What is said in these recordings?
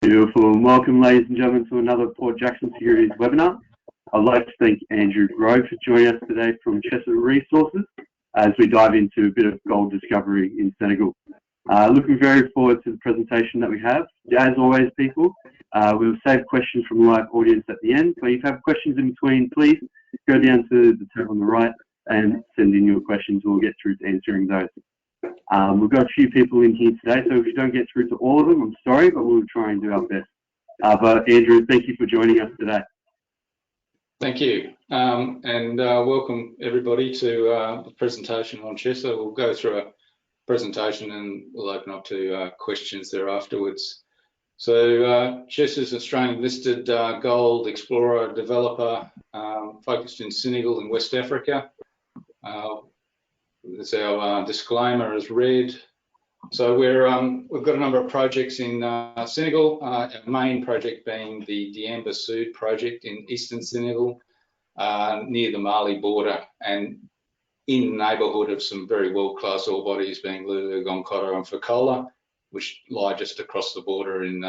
Beautiful. Welcome, ladies and gentlemen, to another Port Jackson Securities webinar. I'd like to thank Andrew Grove for joining us today from Chester Resources as we dive into a bit of gold discovery in Senegal. Looking very forward to the presentation that we have. As always, people, we'll save questions from the live audience at the end. So if you have questions in between, please go down to the tab on the right and send in your questions. We'll get through to answering those. We've got a few people in here today, so if you don't get through to all of them, I'm sorry, but we'll try and do our best. But Andrew, thank you for joining us today. Thank you, and welcome everybody to the presentation on Chester. We'll go through a presentation and we'll open up to questions there afterwards. So Chester's an Australian listed gold explorer developer focused in Senegal in West Africa. As our disclaimer is read. So we've got a number of projects in Senegal, our main project being the Diamba Sud project in eastern Senegal, near the Mali border and in the neighbourhood of some very world-class ore bodies being Lulu, Gonkoro and Fekola, which lie just across the border in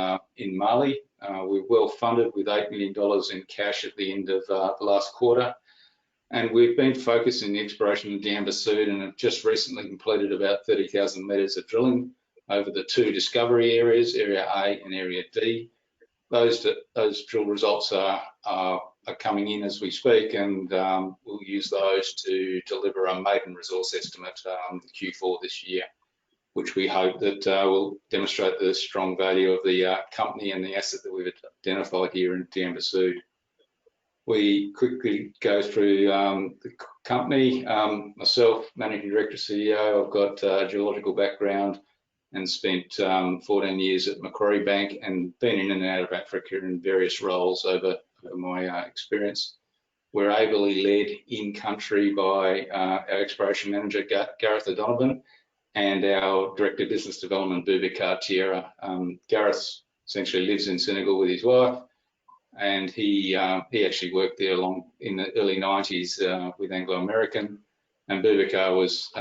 Mali. We're well funded with $8 million in cash at the end of the last quarter. And we've been focusing the exploration of Diamba Sud and have just recently completed about 30,000 metres of drilling over the two discovery areas, Area A and Area D. Those drill results are coming in as we speak, and we'll use those to deliver a maiden resource estimate Q4 this year, which we hope that will demonstrate the strong value of the company and the asset that we've identified here in Diamba Sud. We quickly go through the company. Myself, Managing Director, CEO, I've got a geological background and spent 14 years at Macquarie Bank and been in and out of Africa in various roles over my experience. We're ably led in country by our exploration manager, Gareth O'Donovan, and our Director of Business Development, Boubacar Tierra. Gareth essentially lives in Senegal with his wife, and he actually worked there in the early 90s with Anglo American, and Boubacar was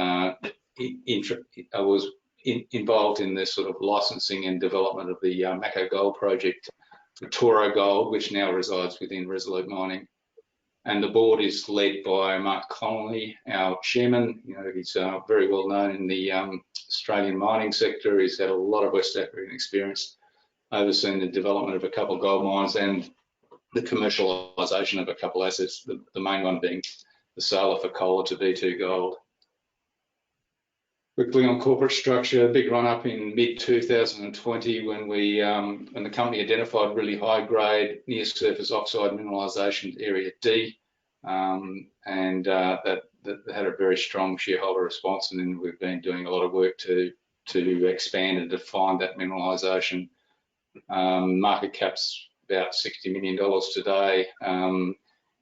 involved in the sort of licensing and development of the Mako Gold project for Toro Gold, which now resides within Resolute Mining. And the board is led by Mark Connolly, our chairman. You know, he's very well known in the Australian mining sector. He's had a lot of West African experience, overseeing the development of a couple of gold mines and the commercialisation of a couple of assets, the main one being the sale of Fekola to B2 Gold. Quickly on corporate structure, big run up in mid-2020 when the company identified really high grade near surface oxide mineralisation Area D, and that had a very strong shareholder response, and then we've been doing a lot of work to expand and define that mineralisation. Market cap's about $60 million today.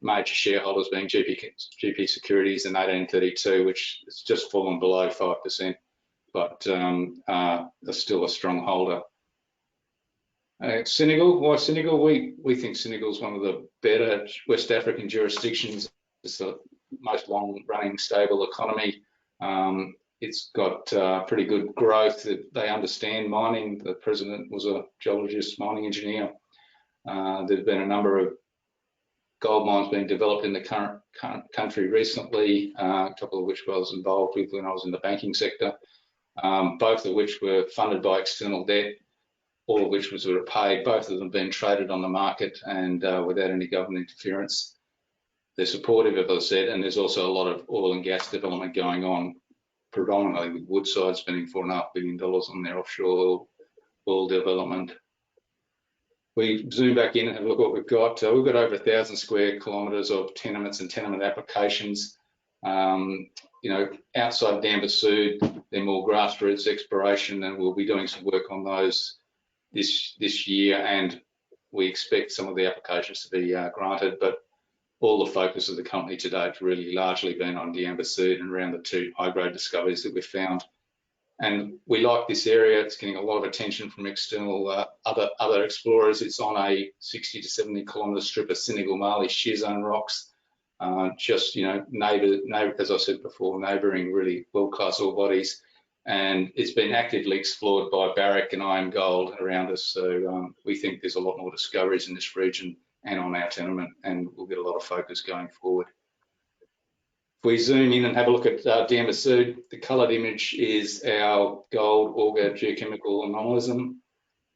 Major shareholders being GP Securities and 1832, which has just fallen below 5%, but are still a strong holder. Senegal, why Senegal? We think Senegal is one of the better West African jurisdictions. It's the most long-running, stable economy. It's got pretty good growth. They understand mining. The president was a geologist, mining engineer. There's been a number of gold mines being developed in the current country recently, a couple of which I was involved with when I was in the banking sector, both of which were funded by external debt, all of which was repaid. Both of them being traded on the market and without any government interference. They're supportive, as I said, and there's also a lot of oil and gas development going on, predominantly with Woodside spending $4.5 billion on their offshore oil development. We zoom back in and have a look at what we've got. We've got over 1,000 square kilometres of tenements and tenement applications. You know, outside of Diamba Sud, they're more grassroots exploration, and we'll be doing some work on those this year, and we expect some of the applications to be granted, but all the focus of the company to date has really largely been on Diamba Sud and around the two high-grade discoveries that we've found. And we like this area. It's getting a lot of attention from external other explorers. It's on a 60 to 70 kilometre strip of Senegal-Mali shear zone rocks. Just, you know, as I said before, neighbouring really world-class ore bodies. and it's been actively explored by Barrick and IAMGOLD around us. So we think there's a lot more discoveries in this region and on our tenement, and we'll get a lot of focus going forward. If we zoom in and have a look at Diamba Sud, the coloured image is our gold auger geochemical anomalism.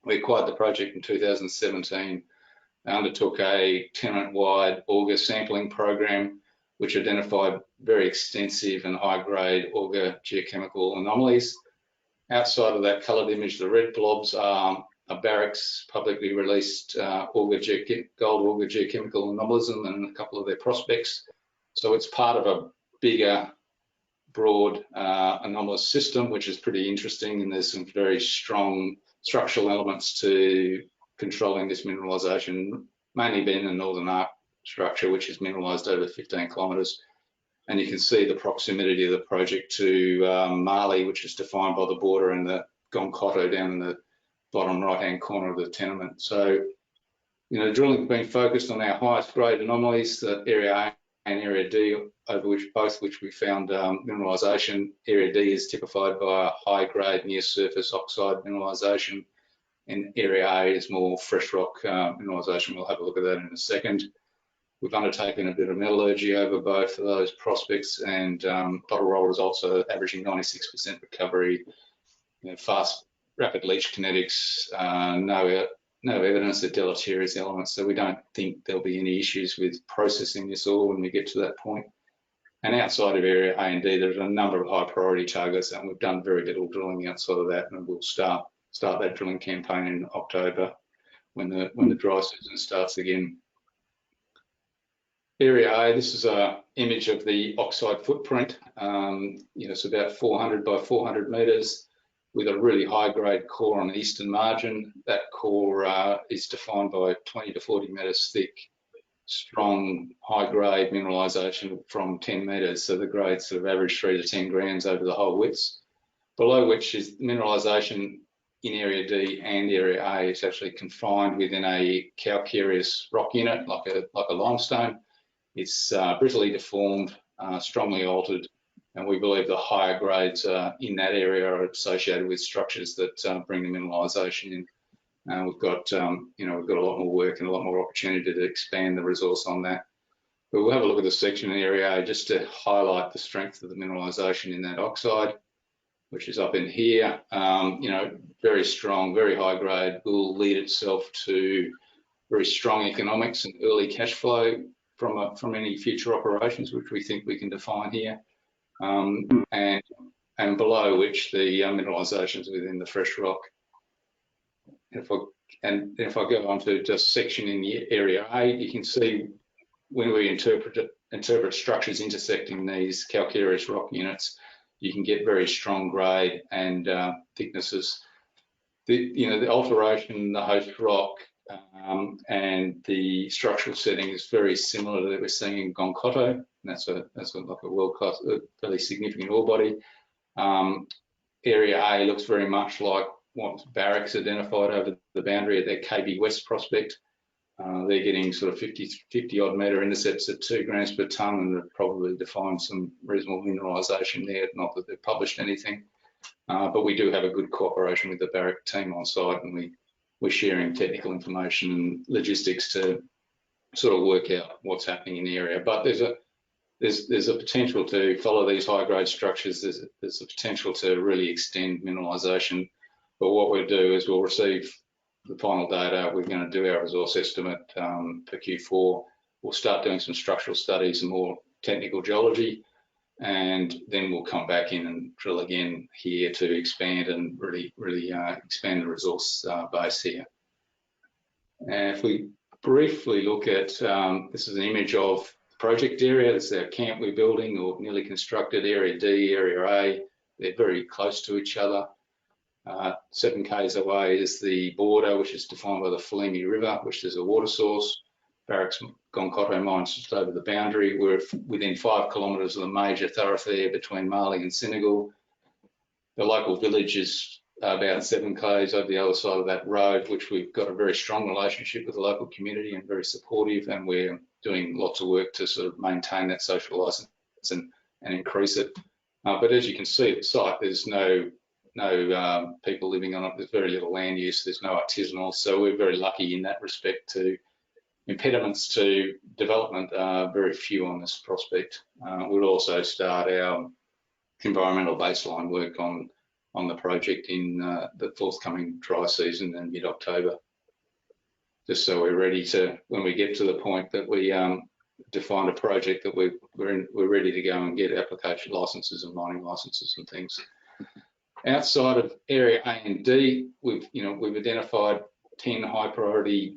We acquired the project in 2017, undertook a tenement-wide auger sampling program, which identified very extensive and high-grade auger geochemical anomalies. Outside of that coloured image, the red blobs are Barrick's publicly released gold auger geochemical anomalism and a couple of their prospects. So it's part of a bigger, broad anomalous system, which is pretty interesting, and there's some very strong structural elements to controlling this mineralisation, mainly being the Northern Arc structure, which is mineralised over 15 kilometres. And you can see the proximity of the project to Mali, which is defined by the border and the Gonkoto down in the bottom right-hand corner of the tenement. So, you know, drilling's been focused on our highest grade anomalies, the Area A and Area D, over which we found mineralisation. Area D is typified by a high-grade near-surface oxide mineralisation, and Area A is more fresh rock mineralisation. We'll have a look at that in a second. We've undertaken a bit of metallurgy over both of those prospects, and bottle roll results are averaging 96% recovery, you know, fast, rapid leach kinetics, no evidence of deleterious elements, so we don't think there'll be any issues with processing this ore when we get to that point. And outside of Area A and D, there's a number of high priority targets, and we've done very little drilling outside of that, and we'll start that drilling campaign in October when the dry season starts again. Area A, this is an image of the oxide footprint. You know, it's about 400 by 400 metres with a really high-grade core on the eastern margin. That core is defined by 20 to 40 metres thick, strong, high-grade mineralisation from 10 metres. So the grades sort of average 3 to 10 grams over the whole width. Below which is mineralisation in Area D and Area A is actually confined within a calcareous rock unit, like a limestone. It's brittly deformed, strongly altered, and we believe the higher grades in that area are associated with structures that bring the mineralisation in. We've got you know, we've got a lot more work and a lot more opportunity to expand the resource on that. But we'll have a look at the section in Area A just to highlight the strength of the mineralisation in that oxide, which is up in here. You know, very strong, very high grade, will lead itself to very strong economics and early cash flow from any future operations, which we think we can define here, and below which the mineralisations within the fresh rock. If I go on to just section in the Area A, you can see when we interpret structures intersecting these calcareous rock units, you can get very strong grade and thicknesses. You know, the alteration in the host rock and the structural setting is very similar to that we're seeing in Gonkoto, and that's like a world-class, fairly significant ore body. Area A looks very much like what Barrick's identified over the boundary at their KB West prospect. They're getting sort of 50 odd metre intercepts at 2 grams per tonne, and they've probably defined some reasonable mineralisation there, not that they've published anything. But we do have a good cooperation with the Barrick team on site, and we're sharing technical information and logistics to sort of work out what's happening in the area. But there's a potential to follow these high grade structures. There's a potential to really extend mineralisation. But what we'll do is we'll receive the final data. We're going to do our resource estimate for Q4. We'll start doing some structural studies and more technical geology, and then we'll come back in and drill again here to expand and really expand the resource base here. And if we briefly look at, this is an image of the project area. This is our camp we're building, or nearly constructed. Area D, Area A, they're very close to each other. 7 k's away is the border, which is defined by the Falimi River, which is a water source. Barrick's Gonkoto mine's just over the boundary. We're within 5 kilometres of the major thoroughfare between Mali and Senegal. The local village is about 7 k's over the other side of that road, which we've got a very strong relationship with the local community and very supportive, and we're doing lots of work to sort of maintain that social licence and increase it. But as you can see at the site, there's no people living on it. There's very little land use. There's no artisanal. So we're very lucky in that respect. To impediments to development are very few on this prospect. We'll also start our environmental baseline work on the project in the forthcoming dry season in mid-October, just so we're ready to, when we get to the point that we define a project, that we're ready to go and get application licenses and mining licenses and things. Outside of area A and D, we've identified 10 high priority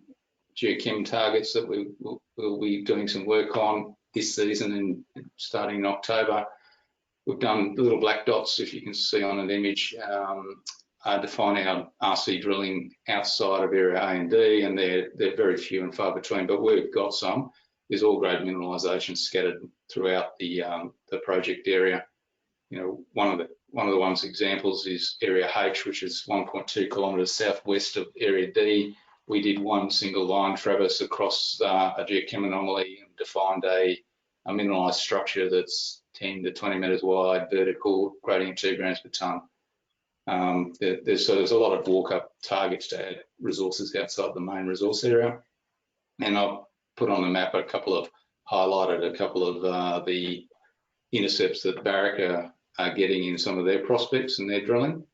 geochem targets that we'll be doing some work on this season and starting in October. We've done little black dots, if you can see on an image, define our RC drilling outside of area A and D, and they're very few and far between, but we've got some. There's all grade mineralisation scattered throughout the project area. One of the ones examples is area H, which is 1.2 kilometres southwest of area D. We did one single line traverse across a geochem anomaly and defined a mineralised structure that's 10 to 20 metres wide, vertical, grading 2 grams per tonne. There's a lot of walk-up targets to add resources outside the main resource area. And I've put on the map highlighted a couple of the intercepts that Barrick are getting in some of their prospects and their drilling.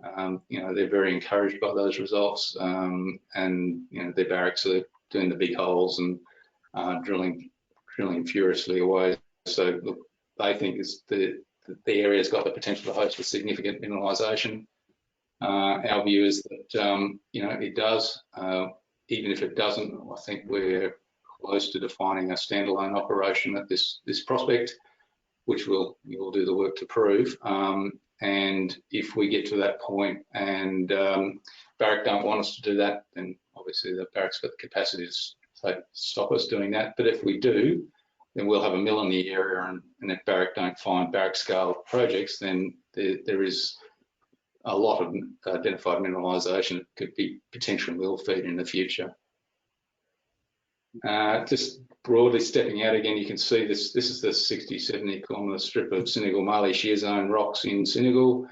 They're very encouraged by those results, and their Barracks are doing the big holes and drilling furiously away. So look, they think the area's got the potential to host a significant mineralisation. Our view is that it does. Even if it doesn't, I think we're close to defining a standalone operation at this prospect, which we'll do the work to prove. And if we get to that point and Barrick don't want us to do that, then obviously the Barrick's got the capacity to stop us doing that. But if we do, then we'll have a mill in the area, and if Barrick don't find Barrick scale projects, then there is a lot of identified mineralisation that could be potential mill feed in the future. Just broadly stepping out again, you can see this is the 60-70 kilometre strip of Senegal-Mali shear zone rocks in Senegal.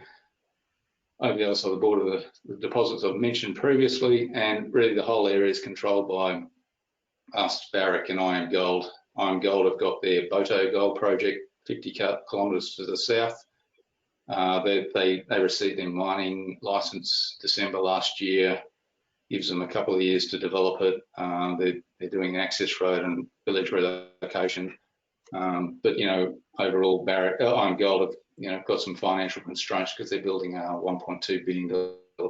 Over the other side of the border, the deposits I've mentioned previously, and really the whole area is controlled by us, Barrick and IAMGOLD. IAMGOLD have got their Boto Gold project 50 kilometres to the south. They received their mining licence December last year. Gives them a couple of years to develop it. They're doing an access road and village relocation. But overall, IAMGOLD have got some financial constraints because they're building a $1.2 billion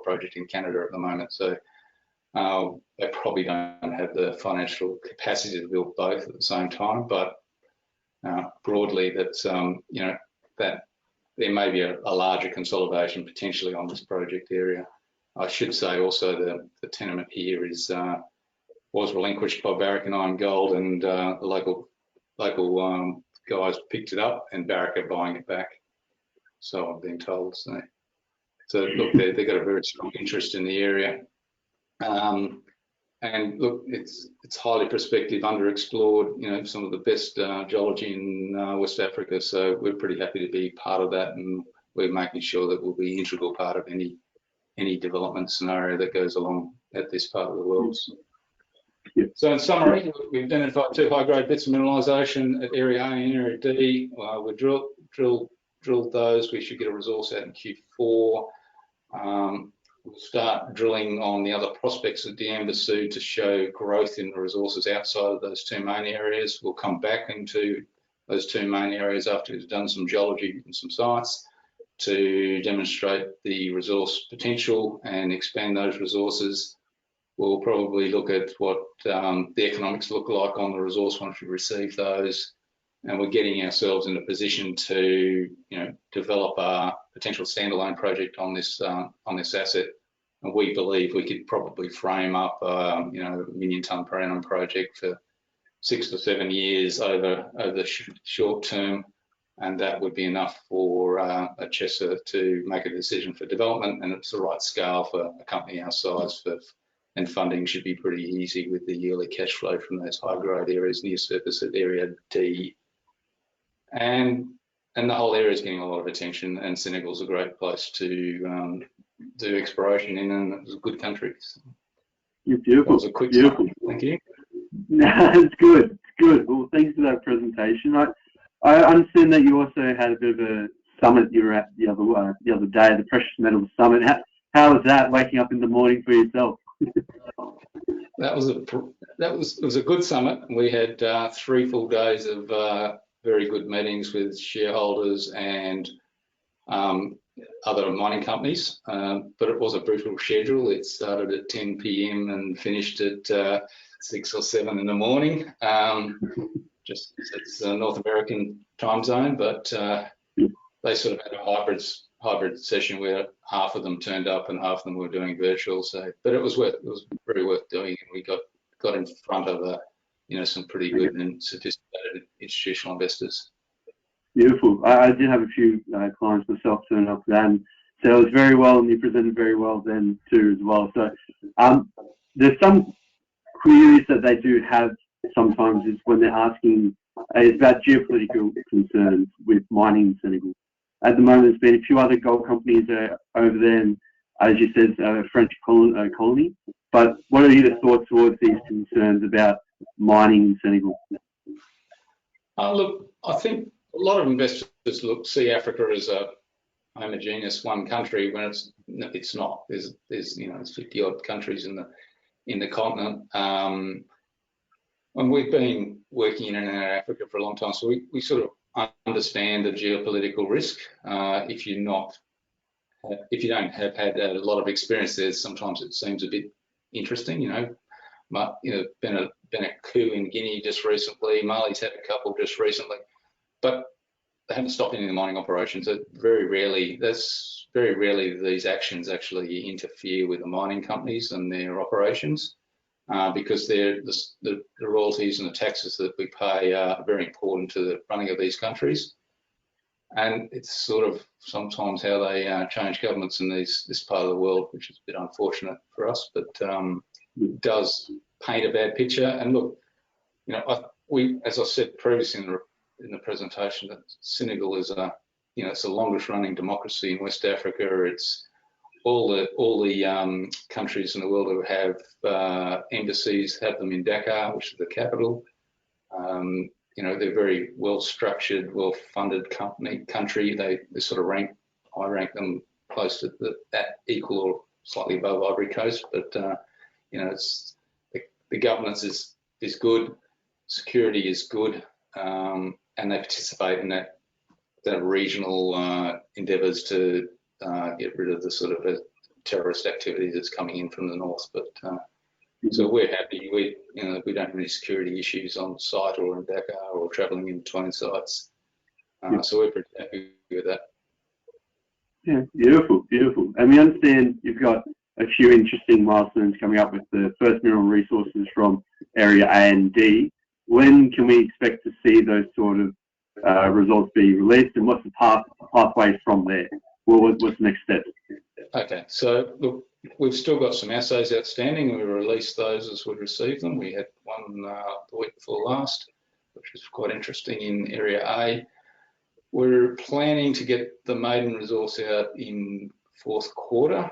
project in Canada at the moment. So they probably don't have the financial capacity to build both at the same time. But broadly, that there may be a larger consolidation potentially on this project area. I should say also the tenement here was relinquished by Barrick and IAMGOLD, and the local guys picked it up, and Barrick are buying it back. So I've been told. So look, they've got a very strong interest in the area, and look, it's highly prospective, underexplored. Some of the best geology in West Africa. So we're pretty happy to be part of that, and we're making sure that we'll be an integral part of any development scenario that goes along at this part of the world. So in summary, we've identified 2 high-grade bits of mineralisation at Area A and Area D. We drilled those. We should get a resource out in Q4. We'll start drilling on the other prospects of Diamba Sud to show growth in the resources outside of those 2 main areas. We'll come back into those 2 main areas after we've done some geology and some science to demonstrate the resource potential and expand those resources. We'll probably look at what the economics look like on the resource once we receive those, and we're getting ourselves in a position to develop a potential standalone project on this asset. And we believe we could probably frame up a $1 million tonne per annum project for 6 to 7 years over the short term. And that would be enough for Chesser to make a decision for development, and it's the right scale for a company our size, and funding should be pretty easy with the yearly cash flow from those high-grade areas near surface at Area D. And and the whole area is getting a lot of attention, and Senegal's a great place to do exploration in, and it's a good country. So you're beautiful. that was a quick Beautiful. summary. Thank you. No, it's good. It's good. Well, thanks for that presentation. I understand that you also had a bit of a summit you were at the other day, the Precious Metals Summit. How was that, waking up in the morning for yourself? It was a good summit. We had 3 full days of very good meetings with shareholders and other mining companies, but it was a brutal schedule. It started at 10 p.m. and finished at 6 or 7 in the morning. Just it's a North American time zone, but they sort of had a hybrid session where half of them turned up and half of them were doing virtual. So, but it was very worth doing, and we got in front of some pretty good and sophisticated institutional investors. Beautiful. I did have a few clients myself turn up then, so it was very well, and you presented very well then too as well. So there's some queries that they do have sometimes is when they're asking is about geopolitical concerns with mining in Senegal. At the moment, there's been a few other gold companies over there, and as you said, a French colony. But what are your thoughts towards these concerns about mining in Senegal? Look, I think a lot of investors see Africa as a homogeneous one country when it's not. There's 50 odd countries in the continent. And we've been working in and out of Africa for a long time, so we sort of understand the geopolitical risk. If you don't have had a lot of experience there, sometimes it seems a bit interesting, But been a coup in Guinea just recently. Mali's had a couple just recently, but they haven't stopped any of the mining operations. Very rarely these actions actually interfere with the mining companies and their operations. Because the royalties and the taxes that we pay are very important to the running of these countries. And it's sort of sometimes how they change governments in this part of the world, which is a bit unfortunate for us, but it does paint a bad picture. And look, as I said previously in the presentation, that Senegal is it's the longest running democracy in West Africa. It's all the countries in the world who have embassies have them in Dakar, which is the capital. They're very well structured, well funded country. They sort of I rank them close to that equal or slightly above Ivory Coast. But it's the governance is good, security is good, and they participate in that regional endeavours to get rid of the sort of terrorist activity that's coming in from the north. But so we're happy. We don't have any security issues on site or in Dakar or travelling in between sites. So we're pretty happy with that. Yeah, beautiful, beautiful. And we understand you've got a few interesting milestones coming up with the first mineral resources from Area A and D. When can we expect to see those sort of results be released, and what's the pathway from there? What's the next step? Okay, so look, we've still got some assays outstanding, and we released those as we received them. We had one the week before last, which was quite interesting in Area A. We're planning to get the maiden resource out in fourth quarter.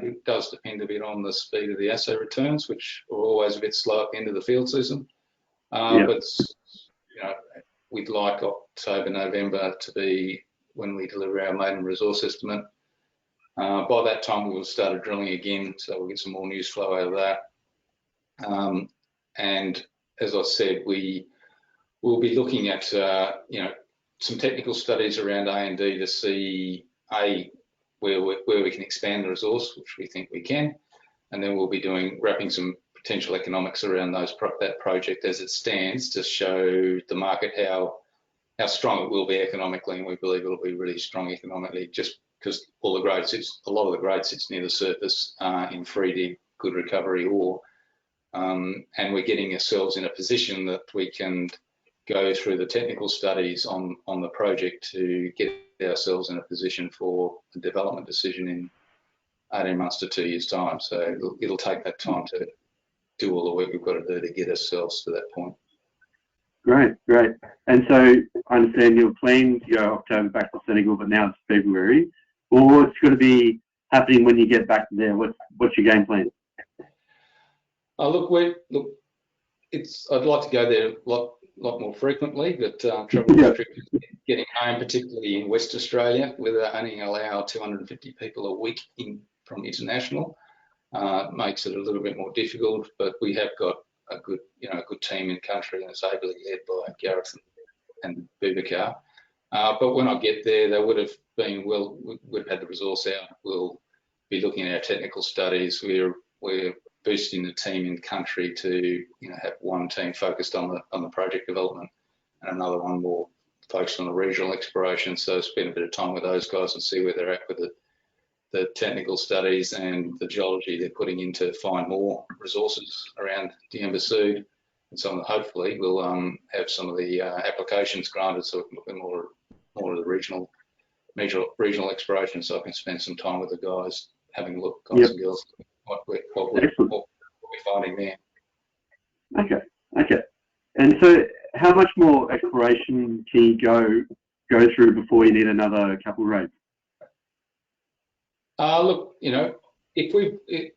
It does depend a bit on the speed of the assay returns, which are always a bit slow at the end of the field season. But we'd like October, November to be when we deliver our maiden resource estimate. By that time, we will start drilling again, so we'll get some more news flow out of that. And as I said, we will be looking at some technical studies around A and D to see where we can expand the resource, which we think we can, and then we'll be wrapping some potential economics around that project as it stands to show the market how strong it will be economically, and we believe it'll be really strong economically, just because a lot of the grade sits near the surface in 3D good recovery ore, and we're getting ourselves in a position that we can go through the technical studies on the project to get ourselves in a position for a development decision in 18 months to 2 years' time. So it'll take that time to do all the work we've got to do to get ourselves to that point. Great, great. And so I understand you're planning to go October back to Senegal, but now it's February. Well, what's going to be happening when you get back there? What's your game plan? Look, I'd like to go there a lot more frequently, but travel restrictions getting home, particularly in West Australia, where they only allow 250 people a week from international, makes it a little bit more difficult. But we have got a good team in country, and it's ably led by Gareth and Boubacar. But when I get there, they would have been we'd have had the resource out. We'll be looking at our technical studies. We're boosting the team in country to have one team focused on the project development and another one more focused on the regional exploration. So spend a bit of time with those guys and see where they're at with the technical studies and the geology they're putting in to find more resources around Diamba Sud. And so hopefully we'll have some of the applications granted so we can look at more of the regional exploration, so I can spend some time with the guys having a look, guys and girls, what we're finding there. Okay. And so how much more exploration can you go through before you need another couple of raids? Look,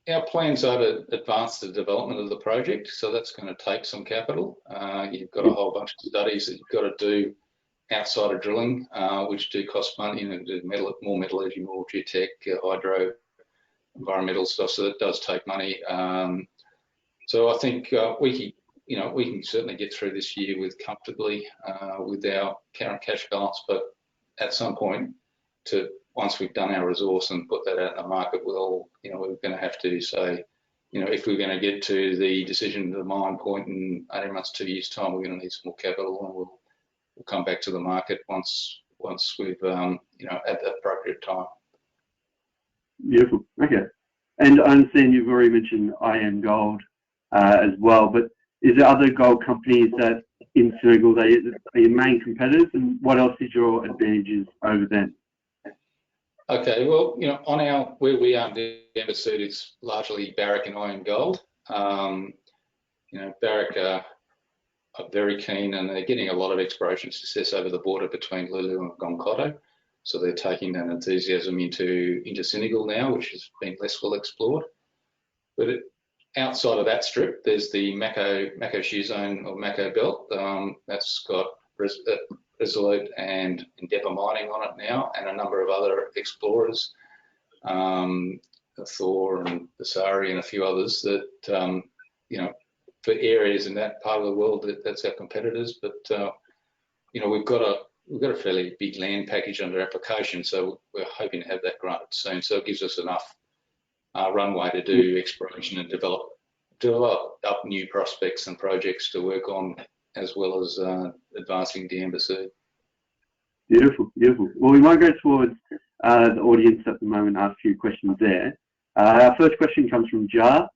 our plans are to advance the development of the project, so that's going to take some capital. You've got a whole bunch of studies that you've got to do outside of drilling, which do cost money, more metallurgy, more geotech, hydro, environmental stuff, so that does take money. So I think we can certainly get through this year comfortably with our current cash balance, but at some point, once we've done our resource and put that out in the market, we're going to have to say, if we're going to get to the decision to the mine point in 18 months, 2 years' time, we're going to need some more capital, and we'll come back to the market once we've at the appropriate time. Beautiful. Okay. And I understand you've already mentioned IAMGOLD as well, but is there other gold companies that in Senegal that are your main competitors, and what else is your advantages over them? Okay, well, where we are in Diamba Sud, it's largely Barrick and IAMGOLD. Barrick are very keen, and they're getting a lot of exploration success over the border between Lulu and Gounkoto. So they're taking that enthusiasm into Senegal now, which has been less well explored. But outside of that strip, there's the Mako Shear Zone or Mako Belt. That's got Resolute and Endeavour Mining on it now, and a number of other explorers, Thor and Basari and a few others that, for areas in that part of the world, that's our competitors. But, we've got a fairly big land package under application, so we're hoping to have that granted soon. So it gives us enough runway to do exploration and develop up new prospects and projects to work on, as well as advancing Diamba Sud. Beautiful, beautiful. Well, we might go towards the audience at the moment, ask a few questions there. Our first question comes from Jar.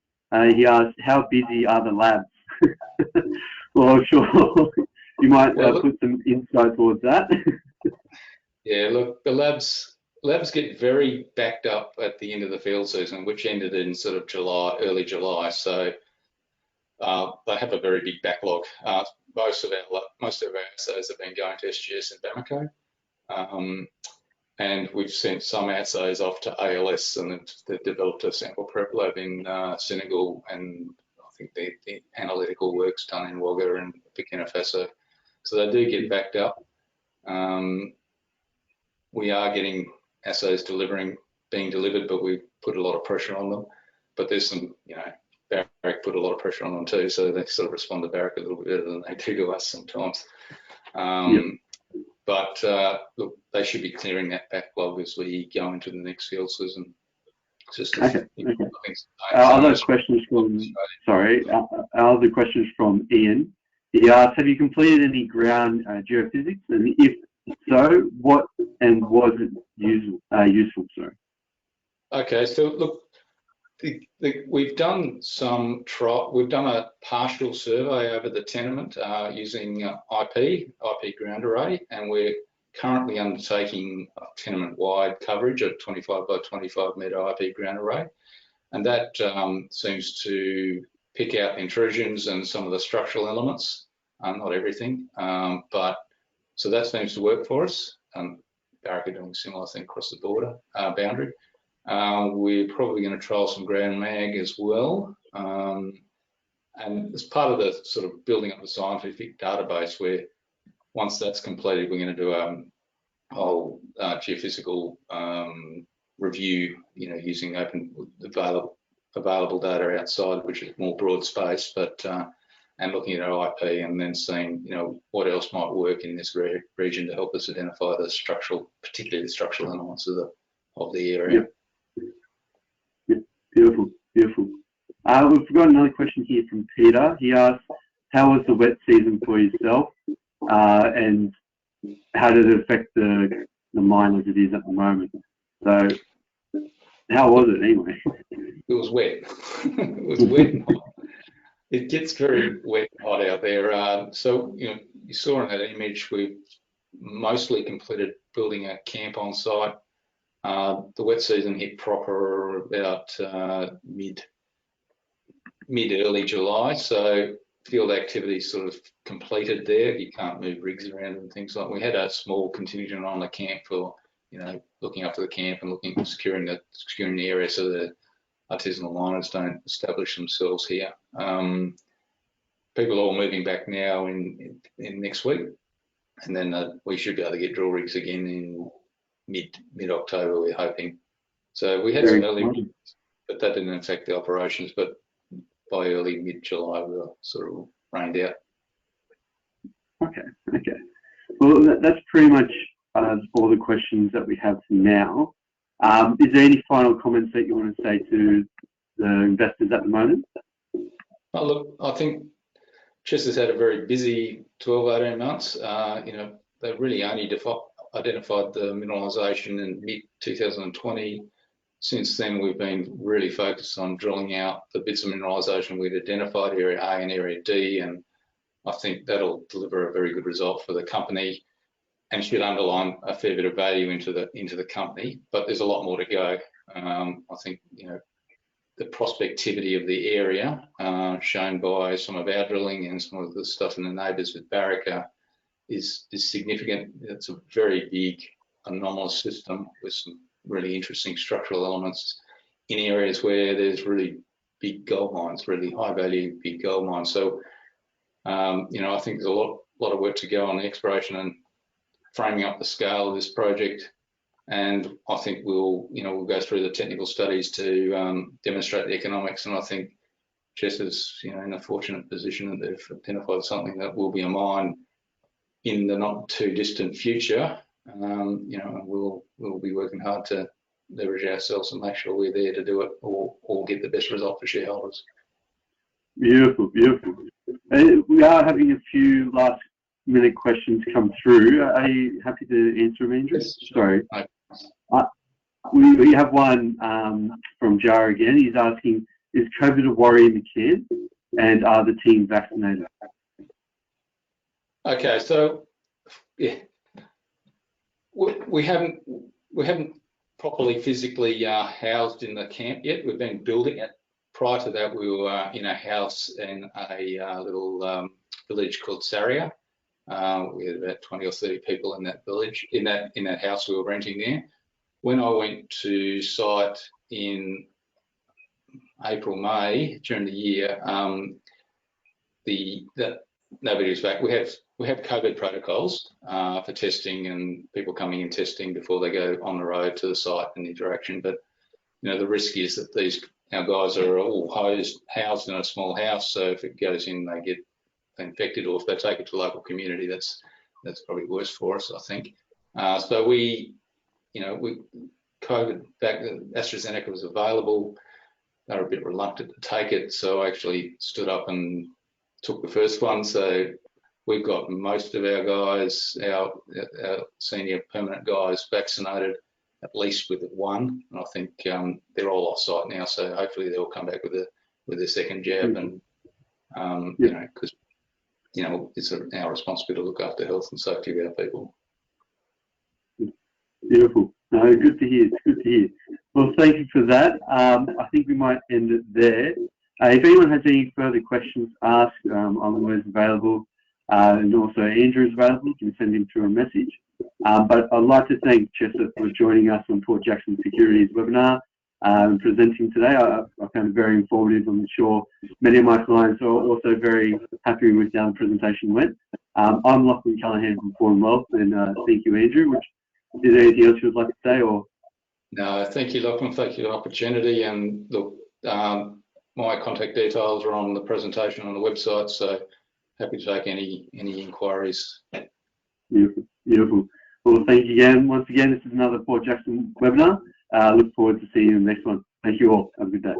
He asks, how busy are the labs? Well, I'm sure you might put some insight towards that. Yeah, look, the labs get very backed up at the end of the field season, which ended in sort of early July. So they have a very big backlog. Most of our assays have been going to SGS and Bamako, and we've sent some assays off to ALS, and they've developed a sample prep lab in Senegal, and I think the analytical work's done in Wagga and Burkina Faso. So they do get backed up. We are getting assays being delivered, but we put a lot of pressure on them. But there's some, Barrick put a lot of pressure on them too, so they sort of respond to Barrick a little bit better than they do to us sometimes. But look, they should be clearing that backlog as we go into the next field season. Our other questions from Ian. He asks, have you completed any ground geophysics, and if so, what and was it useful? Sorry. Okay, so look, we've done a partial survey over the tenement using IP ground array, and we're currently undertaking a tenement-wide coverage of 25 by 25 metre IP ground array, and that seems to pick out intrusions and some of the structural elements not everything, but so that seems to work for us. Barrack are doing a similar thing across the border boundary. We're probably going to trial some ground mag as well. And as part of the sort of building up the scientific database, where once that's completed, we're going to do a whole geophysical review, using open available data outside, which is more broad space, but and looking at our IP and then seeing, what else might work in this region to help us identify the particularly the structural elements of the area. Yeah. Beautiful, beautiful. We've got another question here from Peter. He asks, how was the wet season for yourself, and how did it affect the mine as it is at the moment? So, how was it anyway? It was wet. It was wet and hot. It gets very wet and hot out there. So, you saw in that image, we've mostly completed building a camp on site. The wet season hit proper about mid-early July, so field activity sort of completed there. You can't move rigs around and things like that. We had a small contingent on the camp for, looking after the camp and looking at securing the area so the artisanal miners don't establish themselves here. People are all moving back now in next week, and then we should be able to get drill rigs again in mid-October, we're hoping. So we had some early, but that didn't affect the operations. But by early mid-July, we were sort of rained out. Okay. Well, that's pretty much all the questions that we have for now. Is there any final comments that you want to say to the investors at the moment? Oh, look, I think Chester's had a very busy 12, 18 months. They've really only identified the mineralisation in mid-2020. Since then, we've been really focused on drilling out the bits of mineralisation we'd identified, Area A and Area D, and I think that'll deliver a very good result for the company and should underline a fair bit of value into the company. But there's a lot more to go. I think the prospectivity of the area, shown by some of our drilling and some of the stuff in the neighbours with Barrack, is significant. It's a very big anomalous system with some really interesting structural elements in areas where there's really big gold mines, really high value big gold mines. So I think there's a lot of work to go on the exploration and framing up the scale of this project, and I think we'll go through the technical studies to demonstrate the economics. And I think Chester's in a fortunate position that they've identified something that will be a mine in the not too distant future. We'll be working hard to leverage ourselves and make sure we're there to do it or get the best result for shareholders. Beautiful. We are having a few last minute questions come through. Are you happy to answer them, Andrew? Yes. Sorry. We have one from Jar again. He's asking, is COVID a worry in the camp, and are the team vaccinated? Okay, so yeah, we haven't properly physically housed in the camp yet. We've been building it. Prior to that, we were in a house in a little village called Saria. We had about 20 or 30 people in that village, in that house we were renting there. When I went to site in April, May during the year, nobody was back. We have COVID protocols for testing and people coming and testing before they go on the road to the site and interaction. But the risk is that our guys are all housed in a small house. So if it goes in, they get infected, or if they take it to the local community, that's probably worse for us, I think. So we COVID back, AstraZeneca was available. They were a bit reluctant to take it, so I actually stood up and took the first one. So we've got most of our guys, our senior permanent guys, vaccinated, at least with one. And I think they're all off site now, so hopefully they'll come back with their second jab. And because it's our responsibility to look after health and safety of our people. Beautiful. No, good to hear. It's good to hear. Well, thank you for that. I think we might end it there. If anyone has any further questions, ask. I'm always available. and also Andrew is available. You can send him through a message. But I'd like to thank Chester for joining us on Port Jackson Securities webinar and presenting today. I found it very informative. I'm sure many of my clients are also very happy with how the presentation went. I'm Lachlan Callahan from Forum Wealth, and thank you, Andrew. Is there anything else you would like to say? Or no, thank you, Lachlan. Thank you for the opportunity. And look, my contact details are on the presentation on the website, so happy to take any inquiries. Beautiful, beautiful. Well, thank you again. Once again, this is another Port Jackson webinar. Look forward to seeing you in the next one. Thank you all. Have a good day.